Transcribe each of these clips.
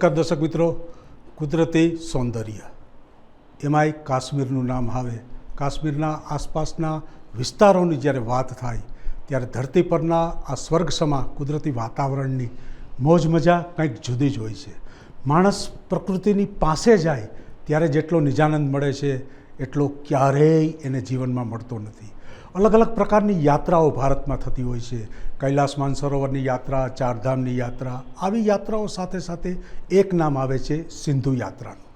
નમસ્કાર દર્શક મિત્રો, કુદરતી સૌંદર્ય એમાંય કાશ્મીરનું નામ આવે, કાશ્મીરના આસપાસના વિસ્તારોની જ્યારે વાત થાય ત્યારે ધરતી પરના આ સ્વર્ગસમા કુદરતી વાતાવરણની મોજ મજા કંઈક જુદી જ હોય છે. માણસ પ્રકૃતિની પાસે જાય ત્યારે જેટલો નિજાનંદ મળે છે એટલો ક્યારેય એને જીવનમાં મળતો નથી. અલગ અલગ પ્રકારની યાત્રાઓ ભારતમાં થતી હોય છે. કૈલાસ માનસરોવરની યાત્રા, ચારધામની યાત્રા, આવી યાત્રાઓ સાથે સાથે એક નામ આવે છે સિંધુ યાત્રાનું.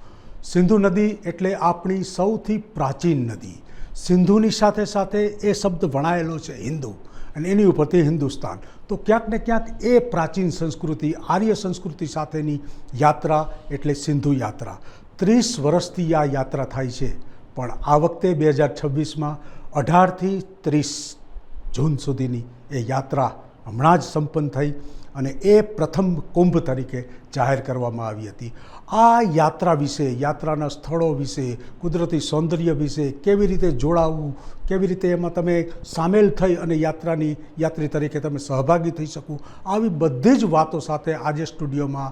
સિંધુ નદી એટલે આપણી સૌથી પ્રાચીન નદી. સિંધુની સાથે સાથે એ શબ્દ વણાયેલો છે હિન્દુ, અને એની ઉપરથી હિન્દુસ્તાન. તો ક્યાંક ને ક્યાંક એ પ્રાચીન સંસ્કૃતિ, આર્ય સંસ્કૃતિ સાથેની યાત્રા એટલે સિંધુ યાત્રા. 30 વર્ષથી આ યાત્રા થાય છે, પણ આ વખતે 2026માં 18થી 30 જૂન સુધીની એ યાત્રા હમણાં જ સંપન્ન થઈ અને એ પ્રથમ કુંભ તરીકે જાહેર કરવામાં આવી હતી. આ યાત્રા વિશે, યાત્રાના સ્થળો વિશે, કુદરતી સૌંદર્ય વિશે, કેવી રીતે જોડાવવું, કેવી રીતે એમાં તમે સામેલ થઈ અને યાત્રી તરીકે તમે સહભાગી થઈ શકો, આવી બધી જ વાતો સાથે આજે સ્ટુડિયોમાં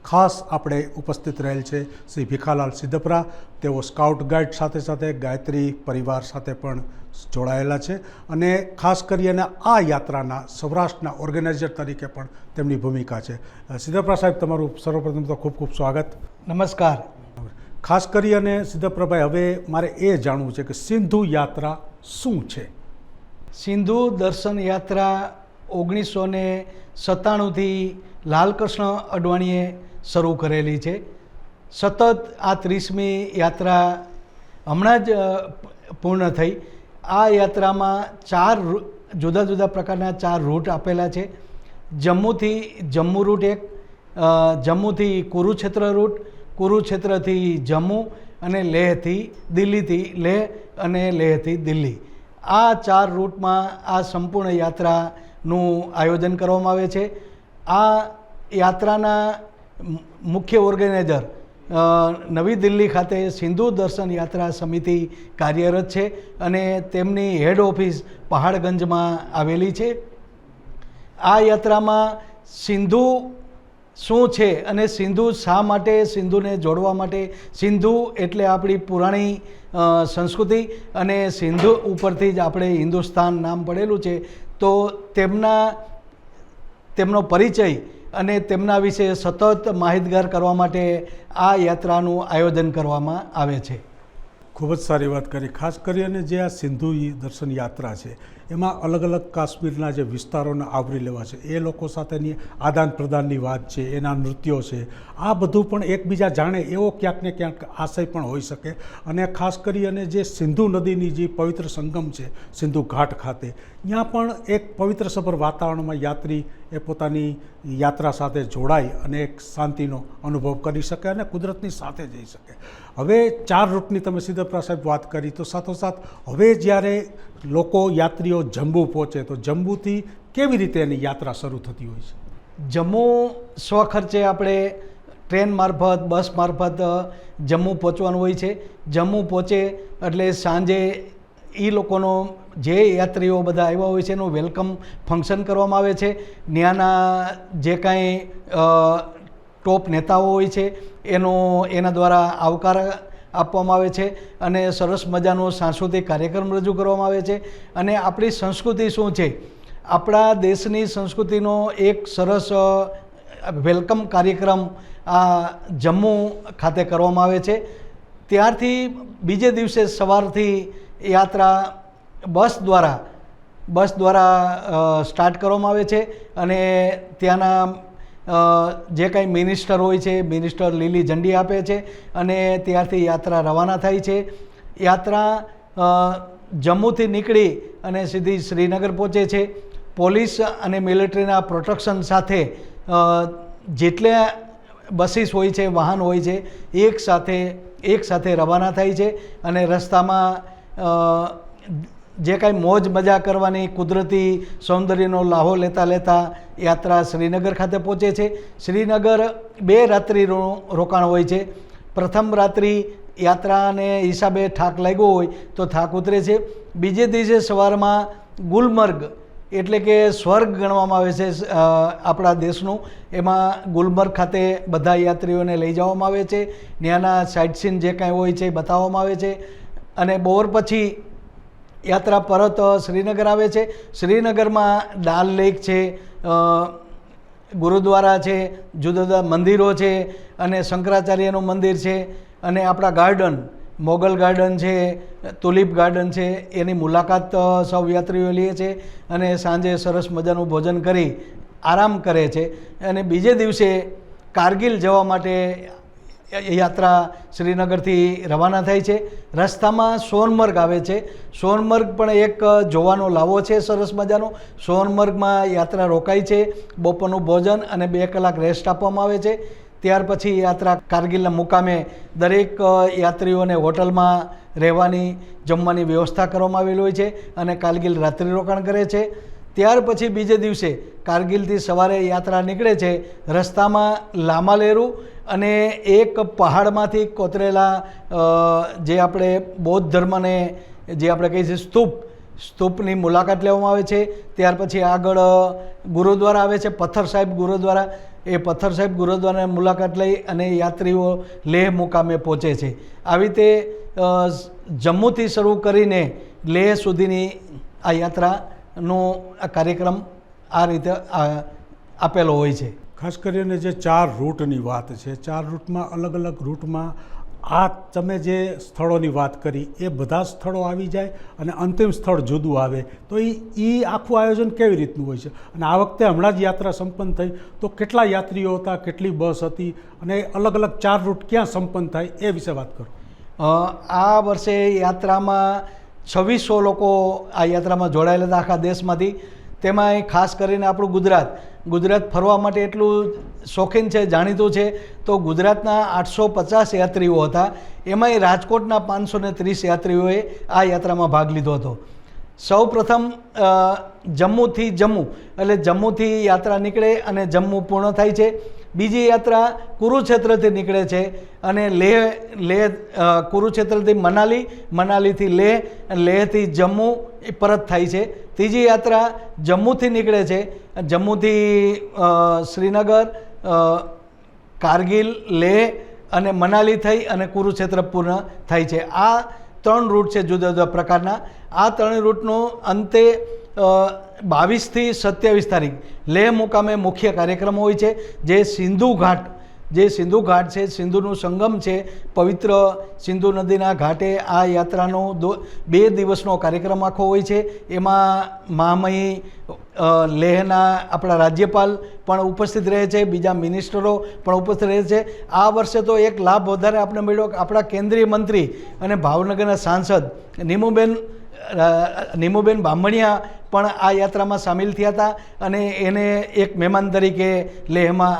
ખાસ આપણે ઉપસ્થિત રહેલ છે શ્રી ભીખાલાલ સિદ્ધપરા. તેઓ સ્કાઉટ ગાઈડ સાથે સાથે ગાયત્રી પરિવાર સાથે પણ જોડાયેલા છે અને ખાસ કરીને આ યાત્રાના સૌરાષ્ટ્રના ઓર્ગેનાઇઝર તરીકે પણ તેમની ભૂમિકા છે. સિદ્ધપરા સાહેબ, તમારું સર્વપ્રથમ તો ખૂબ ખૂબ સ્વાગત. નમસ્કાર. ખાસ કરી અને સિદ્ધપ્રભાઈ, હવે મારે એ જાણવું છે કે સિંધુ યાત્રા શું છે? સિંધુ દર્શન યાત્રા 1997થી લાલકૃષ્ણ અડવાણીએ શરૂ કરેલી છે. સતત આ 30મી યાત્રા હમણાં જ પૂર્ણ થઈ. આ યાત્રામાં 4 જુદા જુદા પ્રકારના 4 રૂટ આપેલા છે. જમ્મુ રૂટ એક, જમ્મુથી કુરુક્ષેત્ર રૂટ, કુરુક્ષેત્રથી જમ્મુ અને દિલ્હીથી લેહ અને લેહથી દિલ્હી. આ 4 રૂટમાં આ સંપૂર્ણ યાત્રાનું આયોજન કરવામાં આવે છે. આ યાત્રાના મુખ્ય ઓર્ગેનાઇઝર નવી દિલ્હી ખાતે સિંધુ દર્શન યાત્રા સમિતિ કાર્યરત છે અને તેમની હેડ ઓફિસ પહાડગંજમાં આવેલી છે. આ યાત્રામાં સિંધુ શું છે અને સિંધુ શા માટે, સિંધુને જોડવા માટે, સિંધુ એટલે આપણી પુરાણી સંસ્કૃતિ અને સિંધુ ઉપરથી જ આપણે હિન્દુસ્તાન નામ પડેલું છે. તો તેમનો પરિચય અને તેમના વિશે સતત માહિતગાર કરવા માટે આ યાત્રાનું આયોજન કરવામાં આવે છે. ખૂબ જ સારી વાત કરી. ખાસ કરીને જે આ સિંધુ દર્શન યાત્રા છે એમાં અલગ અલગ કાશ્મીરના જે વિસ્તારોને આવરી લેવા છે, એ લોકો સાથેની આદાન પ્રદાનની વાત છે, એના નૃત્યો છે, આ બધું પણ એકબીજા જાણે એવો ક્યાંક ને ક્યાંક આશય પણ હોઈ શકે. અને ખાસ કરી અને જે સિંધુ નદીની જે પવિત્ર સંગમ છે સિંધુ ઘાટ ખાતે, ત્યાં પણ એક પવિત્ર સભર વાતાવરણમાં યાત્રી એ પોતાની યાત્રા સાથે જોડાઈ અને એક શાંતિનો અનુભવ કરી શકે અને કુદરતની સાથે જઈ શકે. હવે 4 રૂટની તમે સિદ્ધપરા સાહેબ વાત કરી, તો સાથોસાથ હવે જ્યારે લોકો યાત્રીઓ જમ્મુ પહોંચે તો જમ્મુથી કેવી રીતે એની યાત્રા શરૂ થતી હોય છે? જમ્મુ સ્વખર્ચે આપણે ટ્રેન મારફત, બસ મારફત જમ્મુ પહોંચવાનું હોય છે. જમ્મુ પહોંચે એટલે સાંજે એ લોકોનો જે યાત્રીઓ બધા આવ્યા હોય છે એનું વેલકમ ફંક્શન કરવામાં આવે છે. ત્યાંના જે કાંઈ ટોપ નેતાઓ હોય છે એના દ્વારા આવકાર આપવામાં આવે છે અને સરસ મજાનો સાંસ્કૃતિક કાર્યક્રમ રજૂ કરવામાં આવે છે. અને આપણી સંસ્કૃતિ શું છે, આપણા દેશની સંસ્કૃતિનો એક સરસ વેલકમ કાર્યક્રમ આ જમ્મુ ખાતે કરવામાં આવે છે. ત્યારથી બીજે દિવસે સવારથી યાત્રા બસ દ્વારા સ્ટાર્ટ કરવામાં આવે છે અને ત્યાંના જે કાંઈ મિનિસ્ટર હોય છે, મિનિસ્ટર લીલી ઝંડી આપે છે અને ત્યારથી યાત્રા રવાના થાય છે. યાત્રા જમ્મુથી નીકળી અને સીધી શ્રીનગર પહોંચે છે. પોલીસ અને મિલિટરીના પ્રોટેક્શન સાથે જેટલા બસીસ હોય છે, વાહન હોય છે, એક સાથે રવાના થાય છે અને રસ્તામાં જે કાંઈ મોજ મજા કરવાની, કુદરતી સૌંદર્યનો લાહો લેતા યાત્રા શ્રીનગર ખાતે પહોંચે છે. શ્રીનગર 2 રાત્રિનું રોકાણ હોય છે. પ્રથમ રાત્રિ યાત્રાને હિસાબે થાક લાગ્યો હોય તો થાક ઉતરે છે. બીજે દિવસે સવારમાં ગુલમર્ગ એટલે કે સ્વર્ગ ગણવામાં આવે છે આપણા દેશનું. એમાં ગુલમર્ગ ખાતે બધા યાત્રીઓને લઈ જવામાં આવે છે, ત્યાંના સાઇટ સીન જે કાંઈ હોય છે એ બતાવવામાં આવે છે. અને બપોર પછી યાત્રા પરત શ્રીનગર આવે છે. શ્રીનગરમાં દાલ લેક છે, ગુરુદ્વારા છે, જુદા જુદા મંદિરો છે, અને શંકરાચાર્યનું મંદિર છે, અને આપણા ગાર્ડન મોગલ ગાર્ડન છે, તુલિપ ગાર્ડન છે, એની મુલાકાત સૌ યાત્રીઓ લે છે. અને સાંજે સરસ મજાનું ભોજન કરી આરામ કરે છે. અને બીજે દિવસે કારગિલ જવા માટે યાત્રા શ્રીનગરથી રવાના થાય છે. રસ્તામાં સોનમર્ગ આવે છે. સોનમર્ગ પણ એક જોવાનો લાવો છે સરસ મજાનો. સોનમર્ગમાં યાત્રા રોકાય છે, બપોરનું ભોજન અને 2 કલાક રેસ્ટ આપવામાં આવે છે. ત્યાર પછી યાત્રા કારગિલના મુકામે દરેક યાત્રીઓને હોટલમાં રહેવાની જમવાની વ્યવસ્થા કરવામાં આવેલી હોય છે, અને કારગિલ રાત્રિ રોકાણ કરે છે. ત્યાર પછી બીજે દિવસે કારગિલથી સવારે યાત્રા નીકળે છે. રસ્તામાં લામાલેરુ અને એક પહાડમાંથી કોતરેલા જે આપણે બૌદ્ધ ધર્મને જે આપણે કહીએ છીએ સ્તૂપની મુલાકાત લેવામાં આવે છે. ત્યાર પછી આગળ ગુરુદ્વારા આવે છે, પથ્થર સાહિબ ગુરુદ્વારા. એ પથ્થર સાહિબ ગુરુદ્વારાની મુલાકાત લઈ અને યાત્રીઓ લેહ મુકામે પહોંચે છે. આવી રીતે જમ્મુથી શરૂ કરીને લેહ સુધીની આ યાત્રાનો આ કાર્યક્રમ આ રીતે આપેલો હોય છે. ખાસ કરીને જે 4 રૂટની વાત છે, 4 રૂટમાં અલગ અલગ રૂટમાં આ તમે જે સ્થળોની વાત કરી એ બધા સ્થળો આવી જાય અને અંતિમ સ્થળ જુદું આવે, તો એ આખું આયોજન કેવી રીતનું હોય છે? અને આ વખતે હમણાં જ યાત્રા સંપન્ન થઈ તો કેટલા યાત્રીઓ હતા, કેટલી બસ હતી, અને અલગ અલગ 4 રૂટ ક્યાં સંપન્ન થાય એ વિશે વાત કરો. આ વર્ષે યાત્રામાં 2600 લોકો આ યાત્રામાં જોડાયેલા હતા આખા દેશમાંથી. તેમાં ખાસ કરીને આપણું ગુજરાત ફરવા માટે એટલું શોખીન છે, જાણીતું છે. તો ગુજરાતના 850 યાત્રીઓ હતા. એમાંય રાજકોટના 530 યાત્રીઓએ આ યાત્રામાં ભાગ લીધો હતો. સૌ પ્રથમ જમ્મુથી એટલે જમ્મુથી યાત્રા નીકળે અને જમ્મુ પૂર્ણ થાય છે. બીજી યાત્રા કુરુક્ષેત્રથી નીકળે છે અને લેહ કુરુક્ષેત્રથી મનાલીથી લેહથી જમ્મુ પરત થાય છે. ત્રીજી યાત્રા જમ્મુથી નીકળે છે, જમ્મુથી શ્રીનગર, કારગિલ, લેહ અને મનાલી થઈ અને કુરુક્ષેત્ર પૂર્ણ થાય છે. આ 3 રૂટ છે જુદા જુદા પ્રકારના. આ 3 રૂટનો અંતે 22 થી 27 તારીખ લેહ મુકામે મુખ્ય કાર્યક્રમ હોય છે. જે સિંધુ ઘાટ છે, સિંધુનું સંગમ છે, પવિત્ર સિંધુ નદીના ઘાટે આ યાત્રાનો 2 દિવસનો કાર્યક્રમ આખો હોય છે. એમાં મહામહિમ લેહના આપણા રાજ્યપાલ પણ ઉપસ્થિત રહે છે, બીજા મિનિસ્ટરો પણ ઉપસ્થિત રહે છે. આ વર્ષે તો એક લાભ વધારે આપણે મળ્યો કે આપણા કેન્દ્રીય મંત્રી અને ભાવનગરના સાંસદ નીમુબેન બામણિયા પણ આ યાત્રામાં સામેલ થયા હતા અને એને એક મહેમાન તરીકે લેહમાં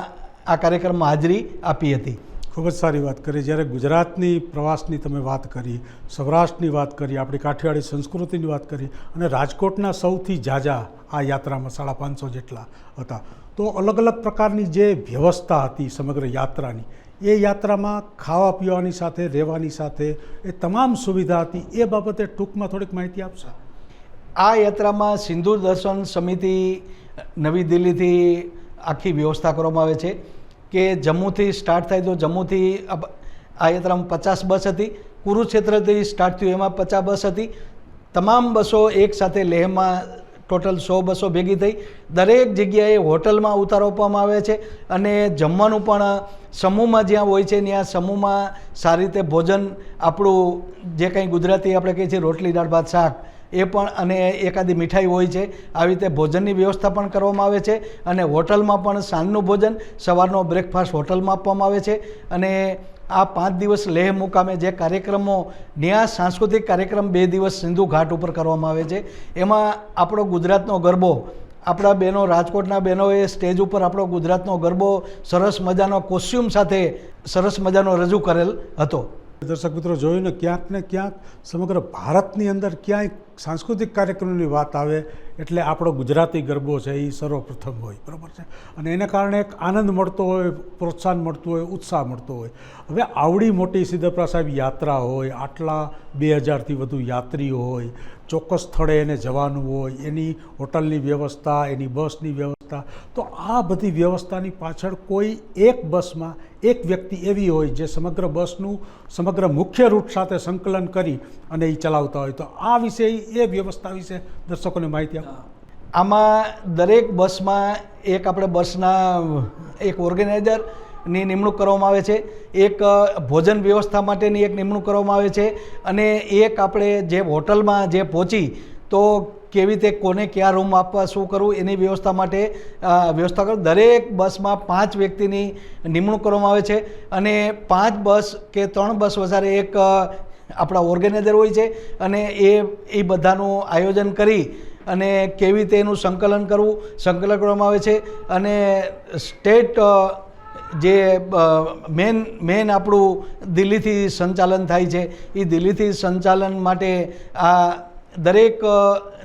આ કાર્યક્રમમાં હાજરી આપી હતી. ખૂબ જ સારી વાત કરી. જ્યારે ગુજરાતની પ્રવાસની તમે વાત કરી, સૌરાષ્ટ્રની વાત કરી, આપણી કાઠિયાવાડી સંસ્કૃતિની વાત કરી, અને રાજકોટના સૌથી ઝાઝા આ યાત્રામાં 550 જેટલા હતા. તો અલગ અલગ પ્રકારની જે વ્યવસ્થા હતી સમગ્ર યાત્રાની, એ યાત્રામાં ખાવા પીવાની સાથે રહેવાની સાથે એ તમામ સુવિધા હતી, એ બાબતે ટૂંકમાં થોડીક માહિતી આપશો? આ યાત્રામાં સિંધુ દર્શન સમિતિ નવી દિલ્હીથી આખી વ્યવસ્થા કરવામાં આવે છે કે જમ્મુથી સ્ટાર્ટ થાય તો જમ્મુથી આ યાત્રામાં 50 બસ હતી. કુરુક્ષેત્રથી સ્ટાર્ટ થયું એમાં 50 બસ હતી. તમામ બસો એકસાથે લેહમાં ટોટલ 100 બસો ભેગી થઈ. દરેક જગ્યાએ હોટલમાં ઉતારો આપવામાં આવે છે અને જમવાનું પણ સમૂહમાં જ્યાં હોય છે ત્યાં સમૂહમાં સારી રીતે ભોજન, આપણું જે કંઈ ગુજરાતી આપણે કહીએ છીએ રોટલી દાળ ભાત શાક એ પણ, અને એકાદી મીઠાઈ હોય છે. આવી રીતે ભોજનની વ્યવસ્થા પણ કરવામાં આવે છે. અને હોટલમાં પણ સાંજનું ભોજન, સવારનો બ્રેકફાસ્ટ હોટલમાં આપવામાં આવે છે. અને આ 5 દિવસ લેહ મુકામે જે કાર્યક્રમો, ત્યાં સાંસ્કૃતિક કાર્યક્રમ 2 દિવસ સિંધુ ઘાટ ઉપર કરવામાં આવે છે. એમાં આપણો ગુજરાતનો ગરબો, આપણા બહેનો, રાજકોટના બહેનોએ સ્ટેજ ઉપર આપણો ગુજરાતનો ગરબો સરસ મજાનો કોસ્ચ્યુમ સાથે સરસ મજાનો રજૂ કરેલ હતો. દર્શક મિત્રો જોયું ને ક્યાંક સમગ્ર ભારતની અંદર ક્યાંય સાંસ્કૃતિક કાર્યક્રમની વાત આવે એટલે આપણો ગુજરાતી ગરબો છે એ સર્વપ્રથમ હોય, બરાબર છે, અને એને કારણે એક આનંદ મળતો હોય, પ્રોત્સાહન મળતું હોય, ઉત્સાહ મળતો હોય. હવે આવડી મોટી સિદ્ધપરા સાહેબ યાત્રા હોય, આટલા 2000થી વધુ યાત્રીઓ હોય, ચોક્કસ સ્થળે એને જવાનું હોય, એની હોટલની વ્યવસ્થા, એની બસની વ્યવસ્થા, તો આ બધી વ્યવસ્થાની પાછળ કોઈ એક બસમાં એક વ્યક્તિ એવી હોય જે સમગ્ર બસનું સમગ્ર મુખ્ય રૂટ સાથે સંકલન કરી અને એ ચલાવતા હોય. તો આ વિશે એ વ્યવસ્થા વિશે દર્શકોને માહિતી આપો. આમાં દરેક બસમાં એક આપણે બસના એક ઓર્ગેનાઇઝરની નિમણૂક કરવામાં આવે છે, એક ભોજન વ્યવસ્થા માટેની એક નિમણૂક કરવામાં આવે છે, અને એક આપણે જે હોટલમાં જે પહોંચી તો કેવી રીતે કોને કયા રૂમ આપવા, શું કરવું એની વ્યવસ્થા માટે વ્યવસ્થા કરો. દરેક બસમાં 5 વ્યક્તિની નિમણૂક કરવામાં આવે છે, અને 5 બસ કે 3 બસ વધારે એક આપણા ઓર્ગેનાઇઝર હોય છે, અને એ બધાનું આયોજન કરી અને કેવી રીતે એનું સંકલન કરવામાં આવે છે. અને સ્ટેટ જે મેન આપણું દિલ્હીથી સંચાલન થાય છે, એ દિલ્હીથી સંચાલન માટે આ દરેક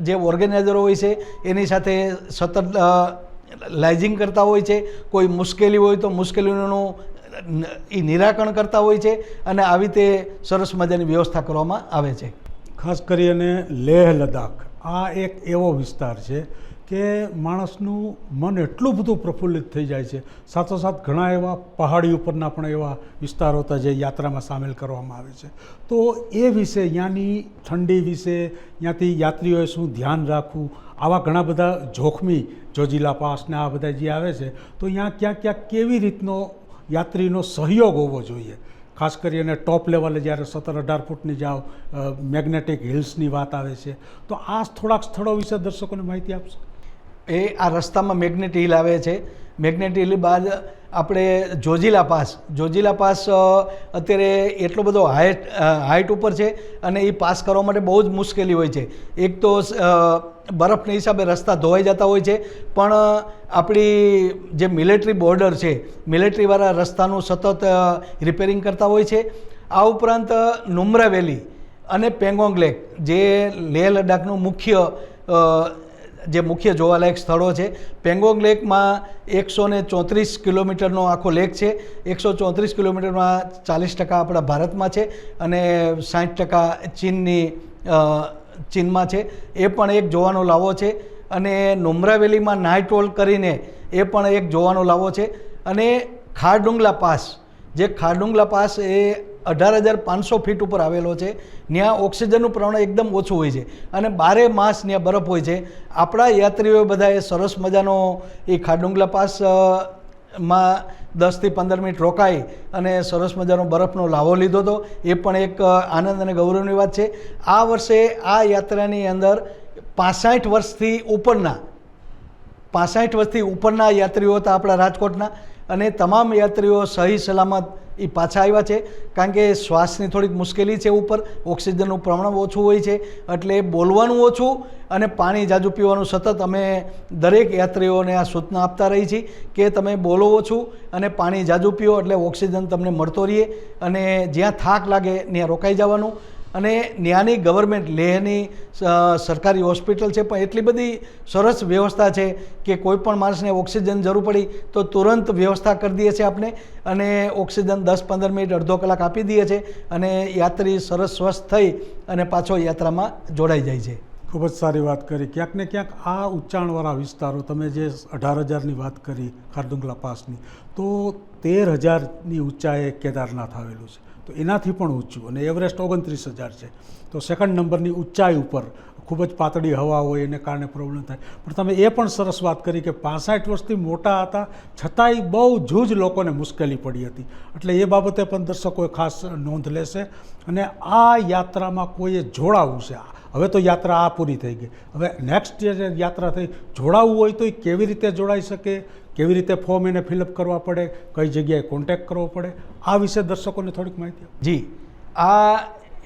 જે ઓર્ગેનાઇઝરો હોય છે એની સાથે સતત લાઇઝિંગ કરતા હોય છે. કોઈ મુશ્કેલી હોય તો મુશ્કેલીઓનું એ નિરાકરણ કરતા હોય છે, અને આવી રીતે સરસ મજાની વ્યવસ્થા કરવામાં આવે છે. ખાસ કરીને લેહ લદ્દાખ આ એક એવો વિસ્તાર છે કે માણસનું મન એટલું બધું પ્રફુલ્લિત થઈ જાય છે. સાથોસાથ ઘણા એવા પહાડી ઉપરના પણ એવા વિસ્તારો હતા જે યાત્રામાં સામેલ કરવામાં આવે છે. તો એ વિશે, ત્યાંની ઠંડી વિશે, ત્યાંથી યાત્રીઓએ શું ધ્યાન રાખવું, આવા ઘણા બધા જોખમી જોજીલા પાસને આ બધા જે આવે છે, તો ત્યાં ક્યાંક કેવી રીતનો યાત્રીનો સહયોગ હોવો જોઈએ. ખાસ કરીને ટોપ લેવલે જ્યારે 17-18 ફૂટની જાઓ, મેગ્નેટિક હિલ્સની વાત આવે છે, તો આ થોડાક સ્થળો વિશે દર્શકોને માહિતી આપશો. આ રસ્તામાં મેગ્નેટ હિલ આવે છે. મેગ્નેટ હિલ બાદ આપણે જોજીલા પાસ અત્યારે એટલો બધો હાઇટ ઉપર છે, અને એ પાસ કરવા માટે બહુ જ મુશ્કેલી હોય છે. એક તો બરફના હિસાબે રસ્તા ધોવાઈ જતા હોય છે, પણ આપણી જે મિલિટરી બોર્ડર છે, મિલિટરીવાળા રસ્તાનું સતત રિપેરિંગ કરતા હોય છે. આ ઉપરાંત નુમ્રા વેલી અને પેંગોંગ લેક જે લેહ લદ્દાખનું મુખ્ય જોવાલાયક સ્થળો છે. પેંગોંગ લેકમાં 134 કિલોમીટરનો આખો લેક છે. 134 કિલોમીટરમાં 40% આપણા ભારતમાં છે, અને 60% ચીનમાં છે. એ પણ એક જોવાનો લાવો છે. અને નુમ્રા વેલીમાં નાઇટ વોક કરીને એ પણ એક જોવાનો લાવો છે. અને ખારડુંગલા પાસ એ 18,500 ફીટ ઉપર આવેલો છે. ત્યાં ઓક્સિજનનું પ્રમાણ એકદમ ઓછું હોય છે, અને 12 માસ ત્યાં બરફ હોય છે. આપણા યાત્રીઓ બધાએ સરસ મજાનો એ ખારડુંગલા પાસમાં 10 થી 15 મિનિટ રોકાઈ અને સરસ મજાનો બરફનો લાવો લીધો હતો. એ પણ એક આનંદ અને ગૌરવની વાત છે. આ વર્ષે આ યાત્રાની અંદર 65 વર્ષથી ઉપરના યાત્રીઓ હતા આપણા રાજકોટના, અને તમામ યાત્રીઓ સહી સલામત એ પાછા આવ્યા છે. કારણ કે શ્વાસની થોડીક મુશ્કેલી છે, ઉપર ઓક્સિજનનું પ્રમાણ ઓછું હોય છે, એટલે બોલવાનું ઓછું અને પાણી જાજુ પીવાનું સતત અમે દરેક યાત્રીઓને આ સૂચના આપતા રહી છીએ કે તમે બોલો ઓછું અને પાણી જાજુ પીઓ, એટલે ઓક્સિજન તમને મળતો રહે. અને જ્યાં થાક લાગે ત્યાં રોકાઈ જવાનું. અને ત્યાંની ગવર્મેન્ટ લેહની સરકારી હોસ્પિટલ છે, પણ એટલી બધી સરસ વ્યવસ્થા છે કે કોઈ પણ માણસને ઓક્સિજન જરૂર પડી તો તુરંત વ્યવસ્થા કરી દઈએ છીએ આપણે, અને ઓક્સિજન 10-15 મિનિટ અડધો કલાક આપી દઈએ છીએ, અને યાત્રી સરસ સ્વસ્થ થઈ અને પાછો યાત્રામાં જોડાઈ જાય છે. ખૂબ જ સારી વાત કરી. ક્યાંક ને ક્યાંક આ ઊંચાણવાળા વિસ્તારો, તમે જે 18,000ની વાત કરી ખારડુંગલા પાસની, તો 13,000ની ઊંચાઈએ કેદારનાથ આવેલું છે, તો એનાથી પણ ઊંચું, અને એવરેસ્ટ 29,000 છે. તો સેકન્ડ નંબરની ઊંચાઈ ઉપર ખૂબ જ પાતળી હવા હોય એને કારણે પ્રોબ્લેમ થાય. પણ તમે એ પણ સરસ વાત કરી કે 65 વર્ષથી મોટા હતા છતાંય બહુ જૂજ લોકોને મુશ્કેલી પડી હતી. એટલે એ બાબતે પણ દર્શકોએ ખાસ નોંધ લેશે. અને આ યાત્રામાં કોઈએ જોડાવું છે. હવે તો યાત્રા આ પૂરી થઈ ગઈ, હવે નેક્સ્ટ જે યાત્રા થઈ, જોડાવવું હોય તો એ કેવી રીતે જોડાઈ શકે, કેવી રીતે ફોર્મ એને ફિલઅપ કરવા પડે, કઈ જગ્યાએ કોન્ટેક્ટ કરવો પડે, આ વિશે દર્શકોને થોડીક માહિતી આપો. જી, આ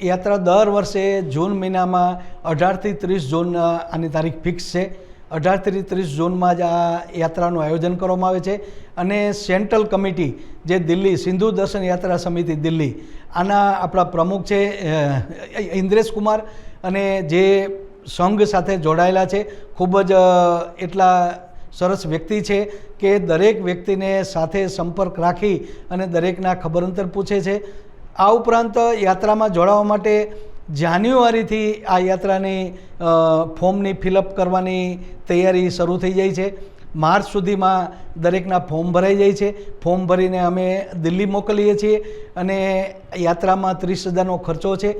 યાત્રા દર વર્ષે જૂન મહિનામાં 18 થી 30 જૂન આની તારીખ ફિક્સ છે. 18થી 30 જૂનમાં જ આ યાત્રાનું આયોજન કરવામાં આવે છે. અને સેન્ટ્રલ કમિટી જે દિલ્હી સિંધુ દર્શન યાત્રા સમિતિ દિલ્હી, આના આપણા પ્રમુખ છે ઇન્દ્રેશ કુમાર, અને જે સંઘ સાથે જોડાયેલા છે, ખૂબ જ એટલા સરસ વ્યક્તિ છે કે દરેક વ્યક્તિને સાથે સંપર્ક રાખી અને દરેકના ખબર અંતર પૂછે છે. આ ઉપરાંત યાત્રામાં જોડાવા માટે જાન્યુઆરીથી આ યાત્રાની ફોર્મની ફિલઅપ કરવાની તૈયારી શરૂ થઈ જાય છે. માર્ચ સુધીમાં દરેકના ફોર્મ ભરાઈ જાય છે. ફોર્મ ભરીને અમે દિલ્હી મોકલીએ છીએ અને યાત્રામાં 30,000નો ખર્ચો છે.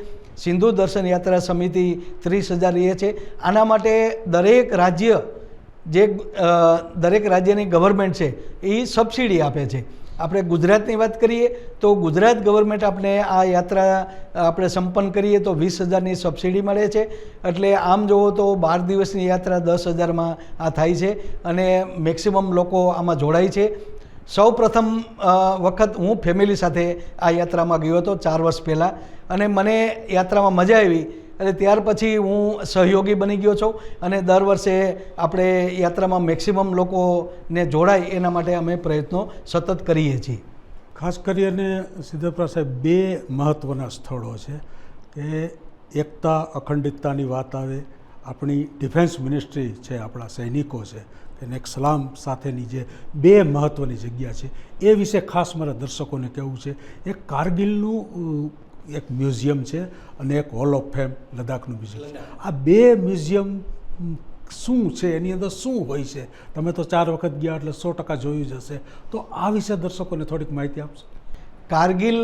સિંધુ દર્શન યાત્રા સમિતિ 30,000 રહે છે. આના માટે દરેક રાજ્ય દરેક રાજ્યની ગવર્મેન્ટ છે એ સબસિડી આપે છે. આપણે ગુજરાતની વાત કરીએ તો ગુજરાત ગવર્મેન્ટ આપણે આ યાત્રા આપણે સંપન્ન કરીએ તો 20,000ની સબસિડી મળે છે. એટલે આમ જુઓ તો 12 દિવસની યાત્રા 10,000માં આ થાય છે અને મેક્સિમમ લોકો આમાં જોડાય છે. સૌ પ્રથમ વખત હું ફેમિલી સાથે આ યાત્રામાં ગયો હતો 4 વર્ષ પહેલાં, અને મને યાત્રામાં મજા આવી. એટલે ત્યાર પછી હું સહયોગી બની ગયો છું અને દર વર્ષે આપણે યાત્રામાં મેક્સિમમ લોકોને જોડાય એના માટે અમે પ્રયત્નો સતત કરીએ છીએ. ખાસ કરીને સિદ્ધપુરા સાહેબ, 2 મહત્ત્વના સ્થળો છે કે એકતા અખંડિતતાની વાત આવે, આપણી ડિફેન્સ મિનિસ્ટ્રી છે, આપણા સૈનિકો છે, એને એક સલામ સાથેની જે 2 મહત્ત્વની જગ્યા છે એ વિશે ખાસ મારા દર્શકોને કહેવું છે. એક કારગિલનું એક મ્યુઝિયમ છે અને એક હોલ ઓફ ફેમ લદ્દાખનું મ્યુઝિયમ છે. આ 2 મ્યુઝિયમ શું છે, એની અંદર શું હોય છે? તમે તો 4 વખત ગયા એટલે 100% જોયું જ હશે, તો આ વિશે દર્શકોને થોડીક માહિતી આપશો. કારગિલ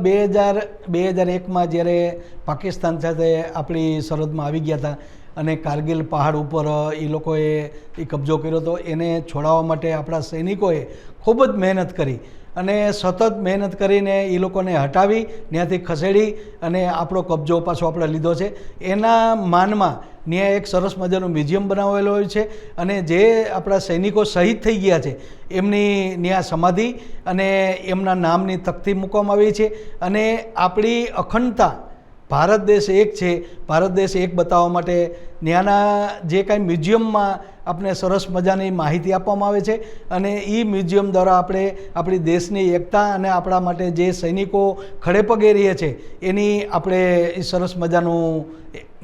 2001માં જ્યારે પાકિસ્તાન સાથે આપણી સરહદમાં આવી ગયા હતા અને કારગિલ પહાડ ઉપર એ લોકોએ કબજો કર્યો હતો, એને છોડાવવા માટે આપણા સૈનિકોએ ખૂબ જ મહેનત કરી અને સતત મહેનત કરીને એ લોકોને હટાવી ત્યાંથી ખસેડી અને આપણો કબજો પાછો આપણે લીધો છે. એના માનમાં ત્યાં એક સરસ મજાનું મ્યુઝિયમ બનાવેલો હોય છે અને જે આપણા સૈનિકો શહીદ થઈ ગયા છે એમની ત્યાં સમાધિ અને એમના નામની તકતી મૂકવામાં આવી છે. અને આપણી અખંડતા, ભારત દેશ એક છે, ભારત દેશ એક બતાવવા માટે ત્યાંના જે કાંઈ મ્યુઝિયમમાં આપણે સરસ મજાની માહિતી આપવામાં આવે છે અને એ મ્યુઝિયમ દ્વારા આપણે આપણી દેશની એકતા અને આપણા માટે જે સૈનિકો ખડે પગે રહે છે એની આપણે એ સરસ મજાનું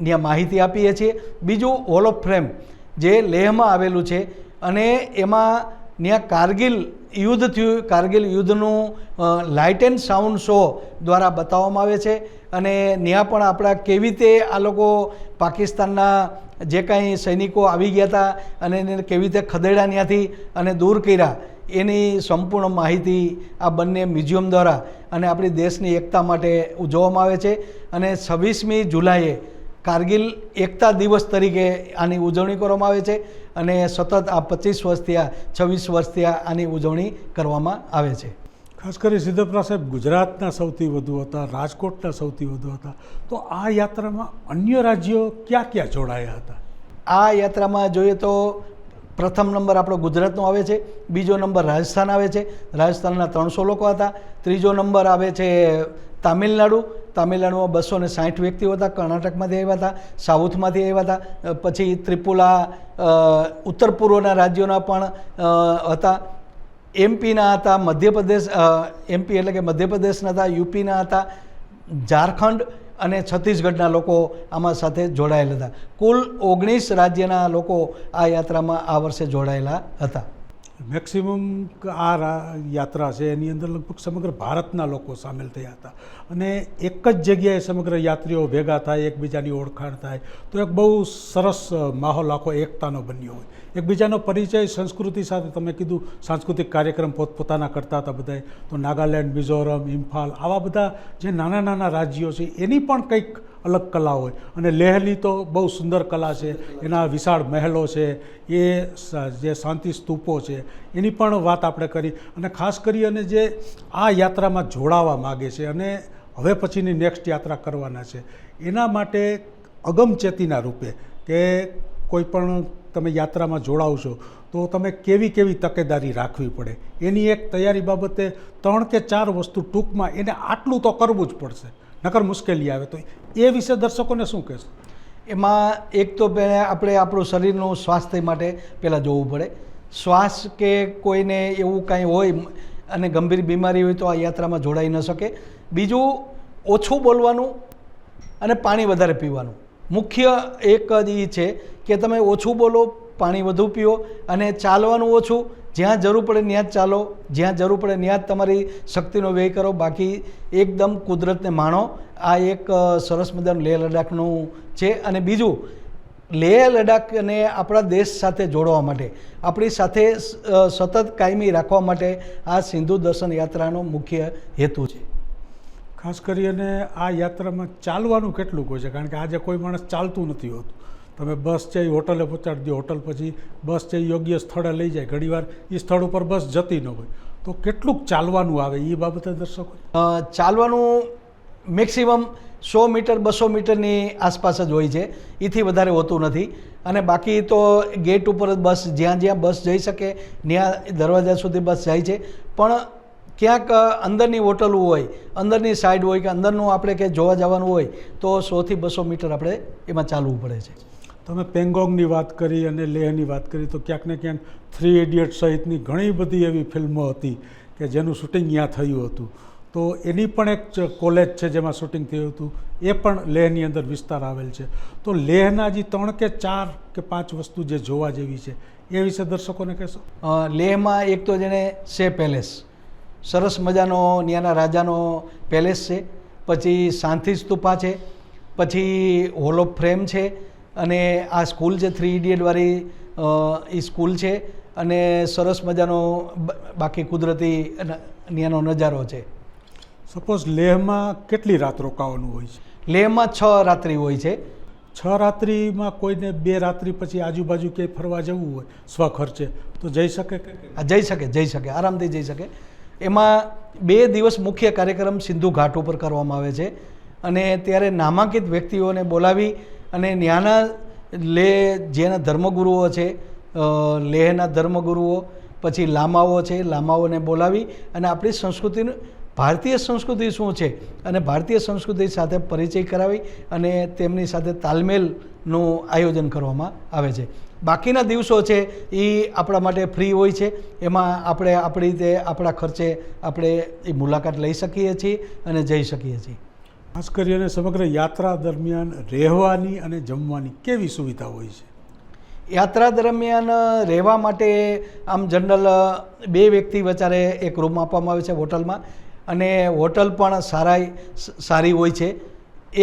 ત્યાં માહિતી આપીએ છીએ. બીજું હોલ ઓફ ફેમ જે લેહમાં આવેલું છે અને એમાં ત્યાં કારગિલ યુદ્ધ થયું, કારગિલ યુદ્ધનું લાઇટ એન્ડ સાઉન્ડ શો દ્વારા બતાવવામાં આવે છે. અને ત્યાં પણ આપણા કેવી રીતે આ લોકો પાકિસ્તાનના જે કાંઈ સૈનિકો આવી ગયા હતા અને એને કેવી રીતે ખદેડા ત્યાંથી અને દૂર કર્યા એની સંપૂર્ણ માહિતી આ બંને મ્યુઝિયમ દ્વારા અને આપણી દેશની એકતા માટે ઉજવવામાં આવે છે. અને 26મી જુલાઈએ કારગિલ એકતા દિવસ તરીકે આની ઉજવણી કરવામાં આવે છે અને સતત આ 25 વર્ષ થયા, 26 વર્ષ થયા આની ઉજવણી કરવામાં આવે છે. ખાસ કરી સિદ્ધપુરા સાહેબ, ગુજરાતના સૌથી વધુ હતા, રાજકોટના સૌથી વધુ હતા, તો આ યાત્રામાં અન્ય રાજ્યો ક્યાં ક્યાં જોડાયા હતા? આ યાત્રામાં જોઈએ તો પ્રથમ નંબર આપણો ગુજરાતનો આવે છે, બીજો નંબર રાજસ્થાન આવે છે, રાજસ્થાનના 300 લોકો હતા, ત્રીજો નંબર આવે છે તામિલનાડુ, તામિલનાડુમાં 260 વ્યક્તિઓ હતા, કર્ણાટકમાંથી આવ્યા હતા, સાઉથમાંથી આવ્યા હતા, પછી ત્રિપુરા, ઉત્તર પૂર્વના રાજ્યોના પણ હતા, એમપીના હતા, મધ્યપ્રદેશ, એમપી એટલે કે મધ્યપ્રદેશના હતા, યુપીના હતા, ઝારખંડ અને છત્તીસગઢના લોકો આમાં સાથે જોડાયેલા હતા. કુલ 19 રાજ્યના લોકો આ યાત્રામાં આ વર્ષે જોડાયેલા હતા. મેક્સિમમ આ યાત્રા છે એની અંદર લગભગ સમગ્ર ભારતના લોકો સામેલ થયા હતા અને એક જ જગ્યાએ સમગ્ર યાત્રીઓ ભેગા થાય, એકબીજાની ઓળખાણ થાય, તો એક બહુ સરસ માહોલ આખો એકતાનો બન્યો હોય. એકબીજાનો પરિચય, સંસ્કૃતિ સાથે તમે કીધું સાંસ્કૃતિક કાર્યક્રમ પોતપોતાના કરતા હતા બધાય, તો નાગાલેન્ડ, મિઝોરમ, ઇમ્ફાલ, આવા બધા જે નાના નાના રાજ્યો છે એની પણ કંઈક અલગ કલા હોય. અને લેહની તો બહુ સુંદર કલા છે, એના વિશાળ મહેલો છે, એ જે શાંતિ સ્તૂપો છે એની પણ વાત આપણે કરી. અને ખાસ કરી અને જે આ યાત્રામાં જોડાવા માગે છે અને હવે પછીની નેક્સ્ટ યાત્રા કરવાના છે એના માટે અગમચેતીના રૂપે કે કોઈ પણ તમે યાત્રામાં જોડાવશો તો તમે કેવી કેવી તકેદારી રાખવી પડે એની એક તૈયારી બાબતે 3 કે 4 વસ્તુ ટૂંકમાં એને આટલું તો કરવું જ પડશે, નકર મુશ્કેલી આવે, તો એ વિશે દર્શકોને શું કહેશો? એમાં એક તો આપણે આપણું શરીરનું સ્વાસ્થ્ય માટે પહેલાં જોવું પડે. શ્વાસ કે કોઈને એવું કાંઈ હોય અને ગંભીર બીમારી હોય તો આ યાત્રામાં જોડાઈ ન શકે. બીજું, ઓછું બોલવાનું અને પાણી વધારે પીવાનું. મુખ્ય એક જ એ છે કે તમે ઓછું બોલો, પાણી વધુ પીઓ અને ચાલવાનું ઓછું. જ્યાં જરૂર પડે ત્યાં જ ચાલો, જ્યાં જરૂર પડે ત્યાં જ તમારી શક્તિનો વ્યય કરો. બાકી એકદમ કુદરતને માણો. આ એક સરસ મજાનું લેહ લદ્દાખનું છે. અને બીજું, લેહ લદ્દાખને આપણા દેશ સાથે જોડવા માટે, આપણી સાથે સતત કાયમી રાખવા માટે આ સિંધુ દર્શન યાત્રાનો મુખ્ય હેતુ છે. ખાસ કરીને આ યાત્રામાં ચાલવાનું કેટલું હોય છે? કારણ કે આજે કોઈ માણસ ચાલતું નથી હોતું. તમે બસ છે એ હોટલે પહોંચાડી દો, હોટલ પછી બસ છે એ યોગ્ય સ્થળે લઈ જાય, ઘણીવાર એ સ્થળ ઉપર બસ જતી ન હોય, તો કેટલુંક ચાલવાનું આવે એ બાબતે દર્શકો? ચાલવાનું મેક્સિમમ 100 મીટર 200 મીટરની આસપાસ જ હોય છે, એથી વધારે હોતું નથી. અને બાકી તો ગેટ ઉપર જ બસ, જ્યાં જ્યાં બસ જઈ શકે ત્યાં દરવાજા સુધી બસ જાય છે. પણ ક્યાંક અંદરની હોટલો હોય, અંદરની સાઈડ હોય કે અંદરનું આપણે કે જોવા જવાનું હોય તો 100 થી 200 મીટર આપણે એમાં ચાલવું પડે છે. તમે પેંગોંગની વાત કરી અને લેહની વાત કરી, તો ક્યાંક ને ક્યાંક 3 ઇડિયટ સહિતની ઘણી બધી એવી ફિલ્મો હતી કે જેનું શૂટિંગ ત્યાં થયું હતું. તો એની પણ એક કોલેજ છે જેમાં શૂટિંગ થયું હતું, એ પણ લેહની અંદર વિસ્તાર આવેલ છે. તો લેહના જે 3 કે 4 કે 5 વસ્તુ જે જોવા જેવી છે એ વિશે દર્શકોને કહેશો? લેહમાં એક તો જેને શે પેલેસ, સરસ મજાનો ત્યાંના રાજાનો પેલેસ છે. પછી શાંતિ સ્તૂપા છે, પછી હોલ ઓફ ફ્રેમ છે, અને આ સ્કૂલ છે 3 ઇડિયટ વાળી એ સ્કૂલ છે. અને સરસ મજાનો બાકી કુદરતી ત્યાંનો નજારો છે. સપોઝ લેહમાં કેટલી રાત રોકાવાનું હોય છે? લેહમાં 6 રાત્રિ હોય છે. 6 રાત્રિમાં કોઈને 2 રાત્રિ પછી આજુબાજુ ક્યાંય ફરવા જવું હોય સ્વખર્ચે તો જઈ શકે કે? જઈ શકે, આરામથી જઈ શકે. એમાં 2 દિવસ મુખ્ય કાર્યક્રમ સિંધુ ઘાટ ઉપર કરવામાં આવે છે. અને ત્યારે નામાંકિત વ્યક્તિઓને બોલાવી અને ત્યાંના જેના ધર્મગુરુઓ છે, લેહના ધર્મગુરુઓ, પછી લામાઓ છે, લામાઓને બોલાવી અને આપણી સંસ્કૃતિનું, ભારતીય સંસ્કૃતિ શું છે અને ભારતીય સંસ્કૃતિ સાથે પરિચય કરાવી અને તેમની સાથે તાલમેલનું આયોજન કરવામાં આવે છે. બાકીના દિવસો છે એ આપણા માટે ફ્રી હોય છે. એમાં આપણે આપણી રીતે આપણા ખર્ચે આપણે એ મુલાકાત લઈ શકીએ છીએ અને જઈ શકીએ છીએ. ખાસ કરીને સમગ્ર યાત્રા દરમિયાન રહેવાની અને જમવાની કેવી સુવિધા હોય છે? યાત્રા દરમિયાન રહેવા માટે આમ જનરલ 2 વ્યક્તિ વચારે એક રૂમ આપવામાં આવે છે હોટલમાં. અને હોટલ પણ સારી હોય છે.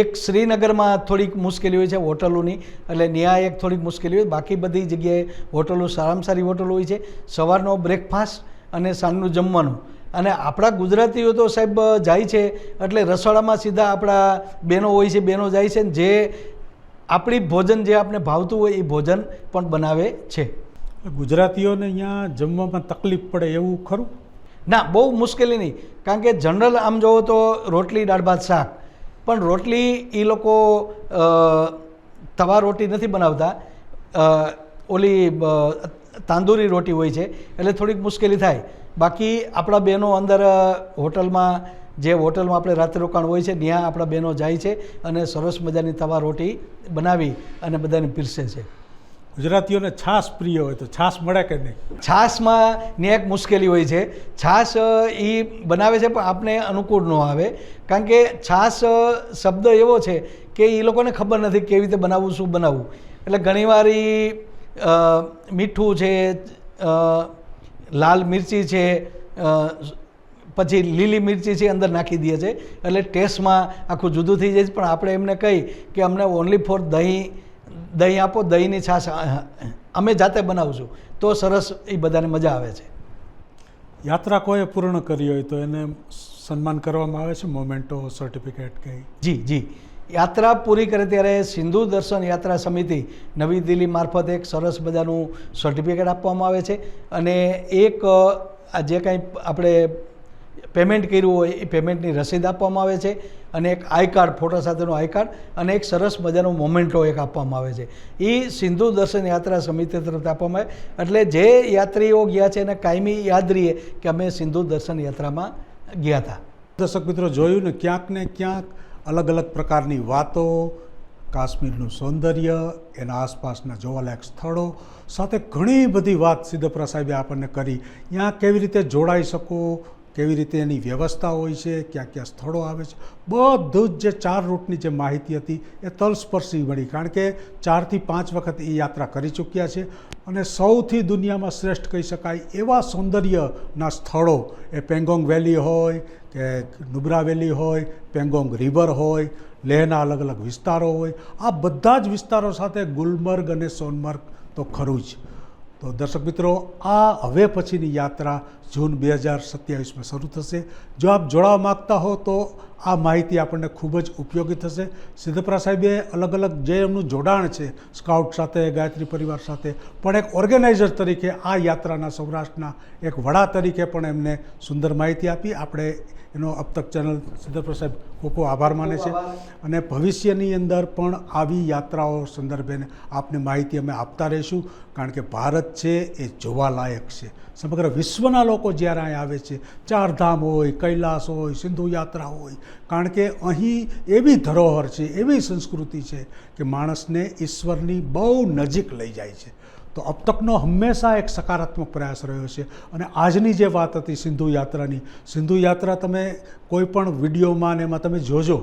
એક શ્રીનગરમાં થોડીક મુશ્કેલી હોય છે હોટલોની, એટલે ત્યાં એક થોડીક મુશ્કેલી હોય. બાકી બધી જગ્યાએ હોટલો સારામાં સારી હોટલો હોય છે. સવારનો બ્રેકફાસ્ટ અને સાંજનું જમવાનું. અને આપણા ગુજરાતીઓ તો સાહેબ જાય છે એટલે રસોડામાં સીધા આપણા બહેનો હોય છે, બહેનો જાય છે, જે આપણી ભોજન જે આપણે ભાવતું હોય એ ભોજન પણ બનાવે છે. ગુજરાતીઓને અહીંયા જમવામાં તકલીફ પડે એવું ખરું? ના, બહુ મુશ્કેલી નહીં. કારણ કે જનરલ આમ જોવો તો રોટલી, દાળ ભાત, શાક. પણ રોટલી એ લોકો તવા રોટી નથી બનાવતા, ઓલી તાંદુરી રોટી હોય છે, એટલે થોડીક મુશ્કેલી થાય. બાકી આપણા બહેનો અંદર હોટલમાં આપણે રાત્રિ રોકાણ હોય છે ત્યાં આપણા બહેનો જાય છે અને સરસ મજાની તવા રોટી બનાવી અને બધાને પીરસે છે. ગુજરાતીઓને છાશ પ્રિય હોય તો છાશ મળે કે નહીં? છાશમાં ને એક મુશ્કેલી હોય છે. છાશ એ બનાવે છે પણ આપણે અનુકૂળ ન આવે. કારણ કે છાશ શબ્દ એવો છે કે એ લોકોને ખબર નથી કેવી રીતે બનાવવું, શું બનાવવું. એટલે ઘણીવાર એ મીઠું છે, લાલ મિરચી છે, પછી લીલી મિરચી છે અંદર નાખી દે છે, એટલે ટેસ્ટમાં આખું જુદું થઈ જાય છે. પણ આપણે એમને કહી કે અમને ઓનલી ફોર દહીં આપો, દહીંની છાશ અમે જાતે બનાવશું, તો સરસ એ બધાને મજા આવે છે. યાત્રા કોઈએ પૂર્ણ કરી હોય તો એને સન્માન કરવામાં આવે છે, મોમેન્ટો, સર્ટિફિકેટ કંઈ? જી. યાત્રા પૂરી કરે ત્યારે સિંધુ દર્શન યાત્રા સમિતિ નવી દિલ્હી મારફત એક સરસ મજાનું સર્ટિફિકેટ આપવામાં આવે છે. અને એક જે કાંઈ આપણે પેમેન્ટ કર્યું હોય એ પેમેન્ટની રસીદ આપવામાં આવે છે. અને એક આઈ કાર્ડ, ફોટો સાથેનું આઈ કાર્ડ, અને એક સરસ મજાનો મોમેન્ટો એક આપવામાં આવે છે. એ સિંધુ દર્શન યાત્રા સમિતિ તરફથી આપવામાં આવે. એટલે જે યાત્રીઓ ગયા છે એને કાયમી યાદ રહીએ કે અમે સિંધુ દર્શન યાત્રામાં ગયા હતા. દર્શક મિત્રો, જોયું ને ક્યાંક અલગ અલગ પ્રકારની વાતો કાશ્મીરનું સૌંદર્ય, એના આસપાસના જોવાલાયક સ્થળો સાથે ઘણી બધી વાત સિદ્ધપુરા સાહેબે આપણને કરી. ત્યાં કેવી રીતે જોડાઈ શકો, કેવી રીતે એની વ્યવસ્થા હોય છે, ક્યાં ક્યાં સ્થળો આવે છે, બધું જ જે 4 રૂટની જે માહિતી હતી એ તલસ્પર્શી મળી. કારણ કે 4 થી 5 વખત એ યાત્રા કરી ચૂક્યા છે અને સૌથી દુનિયામાં શ્રેષ્ઠ કહી શકાય એવા સૌંદર્યના સ્થળો, એ પેંગોંગ વેલી હોય કે નુબ્રા વેલી હોય, પેંગોંગ રિવર હોય, લેહના અલગ અલગ વિસ્તારો હોય, આ બધા જ વિસ્તારો સાથે ગુલમર્ગ અને સોનમર્ગ તો ખરું જ. તો દર્શક મિત્રો, આ હવે પછીની યાત્રા જૂન 2027માં શરૂ થશે. જો આપ જોડાવા માગતા હો તો આ માહિતી આપણને ખૂબ જ ઉપયોગી થશે. સિદ્ધપુરા સાહેબે અલગ અલગ જે એમનું જોડાણ છે સ્કાઉટ સાથે, ગાયત્રી પરિવાર સાથે, પણ એક ઓર્ગેનાઇઝર તરીકે આ યાત્રાના સૌરાષ્ટ્રના એક વડા તરીકે પણ એમને સુંદર માહિતી આપી. આપણે એનો અબ તક ચેનલ સિદ્ધપુરા સાહેબ ખૂબ ખૂબ આભાર માને છે અને ભવિષ્યની અંદર પણ આવી યાત્રાઓ સંદર્ભે આપને માહિતી અમે આપતા રહીશું. કારણ કે ભારત છે એ જોવાલાયક છે. સમગ્ર વિશ્વના લોકો જ્યારે અહીં આવે છે, 4 ધામ હોય, કૈલાસ હોય, સિંધુ યાત્રા હોય, કારણ કે અહીં એવી ધરોહર છે, એવી સંસ્કૃતિ છે કે માણસને ઈશ્વરની બહુ નજીક લઈ જાય છે. તો અબ તકનો હંમેશા એક સકારાત્મક પ્રયાસ રહ્યો છે. અને આજની જે વાત હતી સિંધુ યાત્રાની, સિંધુ યાત્રા તમે કોઈ પણ વિડીયોમાં ને એમાં તમે જોજો,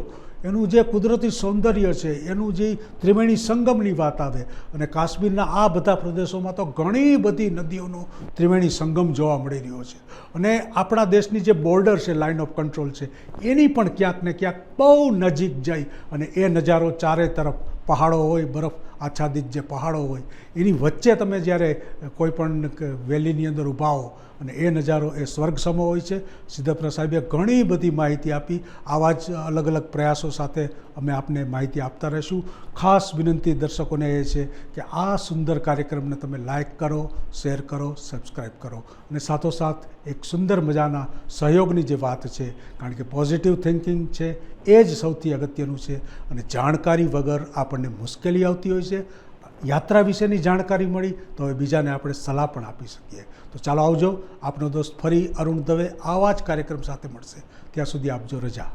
એનું જે કુદરતી સૌંદર્ય છે, એનું જે ત્રિવેણી સંગમની વાત આવે, અને કાશ્મીરના આ બધા પ્રદેશોમાં તો ઘણી બધી નદીઓનો ત્રિવેણી સંગમ જોવા મળી રહ્યો છે. અને આપણા દેશની જે બોર્ડર છે, લાઇન ઓફ કંટ્રોલ છે, એની પણ ક્યાંક ને ક્યાંક બહુ નજીક જઈ અને એ નજારો ચારે તરફ પહાડો હોય, બરફ આચ્છાદિત જે પહાડો હોય, એની વચ્ચે તમે જ્યારે કોઈ પણ વેલીની અંદર ઊભા હો અને એ નજારો એ સ્વર્ગ સમો હોય છે. સિદ્ધપુરા સાહેબે ઘણી બધી માહિતી આપી. આવા જ અલગ અલગ પ્રયાસો સાથે અમે આપને માહિતી આપતા રહીશું. ખાસ વિનંતી દર્શકોને એ છે કે આ સુંદર કાર્યક્રમને તમે લાઇક કરો, શેર કરો, સબસ્ક્રાઈબ કરો અને સાથોસાથ એક સુંદર મજાના સહયોગની જે વાત છે, કારણ કે પોઝિટિવ થિંકિંગ છે એ જ સૌથી અગત્યનું છે. અને જાણકારી વગર આપણને મુશ્કેલી આવતી હોય છે. યાત્રા વિશેની જાણકારી મળી તો હવે બીજાને આપણે સલાહ પણ આપી શકીએ. તો ચાલો આવજો. આપનો દોસ્ત ફરી અરુણ દવે આવા જ કાર્યક્રમ સાથે મળશે. ત્યાં સુધી આપજો રજા.